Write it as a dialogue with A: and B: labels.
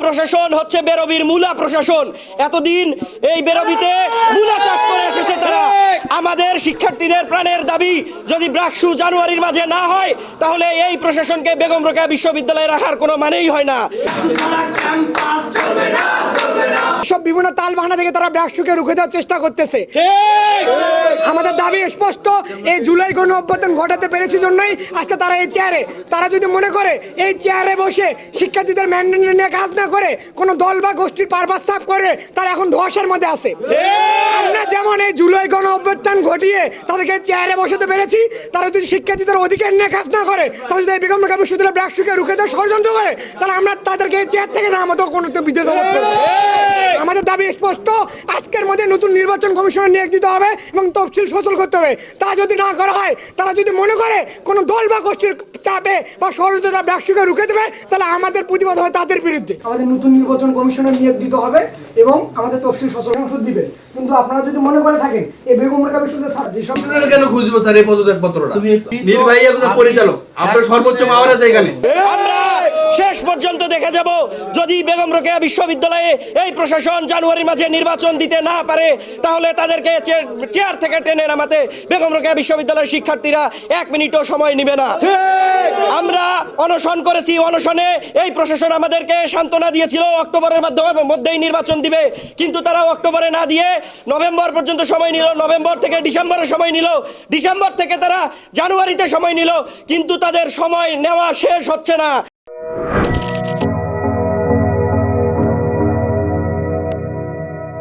A: প্রশাসন হচ্ছে বেরবির মূলা প্রশাসন। এতদিন এই বেরবিতে মূলা চাষ করে এসেছে তারা। আমাদের শিক্ষার্থীদের প্রাণের দাবি যদি ব্রাকসু জানুয়ারির মাঝে না হয় তাহলে এই প্রশাসনকে বেগম রোকেয়া বিশ্ববিদ্যালয়ে রাখার কোনো মানেই হয় না।
B: সব বিভিন্ন তাল বাহানা থেকে তারা ব্রাকসুকে রুখে দেওয়ার চেষ্টা করতেছে। আমাদের দাবি স্পষ্ট, এই জুলাই গণ অভ্যুত্থান ঘটাতে পেরেছে জন্যই আজকে তারা এই চেয়ারে। তারা যদি মনে করে এই চেয়ারে বসে শিক্ষার্থীদের ম্যান্ডেট নিয়ে কাজ না করে কোনো দল বা গোষ্ঠীর পারপাস সাফ করে, তারা এখন ধোঁয়াশার মধ্যে আছে। আমরা যেমন এই জুলাই গণ অভ্যুত্থান ঘটিয়ে তাদেরকে চেয়ারে বসাতে পেরেছি, তারা যদি শিক্ষার্থীদের অধিকার নিয়ে কাজ না করে, তারা যদি বেগম রোকেয়া বিশ্ববিদ্যালয় ব্রাকসুকে রুখে দেওয়ার ষড়যন্ত্র করে, তাহলে আমরা তাদেরকে এই চেয়ার থেকে না আমাদের কোনো বিদ্যুৎ। আমাদের দাবি স্পষ্ট, আজকের মধ্যে নতুন নির্বাচন কমিশনার নিয়োগ দিতে হবে এবং তফসিল সচল করতে হবে। তা যদি না করা হয়, তারা যদি মনে করে কোনো দল বা গোষ্ঠীর চাপে বা ষড়যন্ত্র ব্রাকসুকে রুখে দেবে, তাহলে আমাদের প্রতিবাদ হবে তাদের বিরুদ্ধে। আমাদের নতুন নির্বাচন কমিশনার নিয়োগ দিতে হবে এবং আমাদের তফসিল সচল সংসদ দিবে। কিন্তু আপনারা যদি মনে করে থাকেন এই বেগম রোকেয়া বিশ্ববিদ্যালয়
C: কেন খুঁজবো স্যার এই পদত্যাগ পত্রটা? নির্বাহী একজন পরিচালক, আপনার সর্বোচ্চ পাওয়ার আছে এখানে।
A: আমরা শেষ পর্যন্ত দেখে যাব, যদি বেগম রোকেয়া বিশ্ববিদ্যালয়ে এই প্রশাসন জানুয়ারির মাঝে নির্বাচন দিতে না পারে তাহলে তাদেরকে চেয়ার থেকে টেনে নামাতে বেগম রোকেয়া বিশ্ববিদ্যালয়ের শিক্ষার্থীরা 1 মিনিটও সময় নেবে না। আমরা অনশন করেছি, অনশনে এই প্রশাসন আমাদেরকে সান্ত্বনা দিয়েছিল অক্টোবরের মধ্যেই নির্বাচন দিবে, কিন্তু তারা অক্টোবরে না দিয়ে নভেম্বর পর্যন্ত সময় নিল, নভেম্বর থেকে ডিসেম্বরে সময় নিল, ডিসেম্বর থেকে তারা জানুয়ারিতে সময় নিল, কিন্তু তাদের সময় নেওয়া শেষ হচ্ছে না।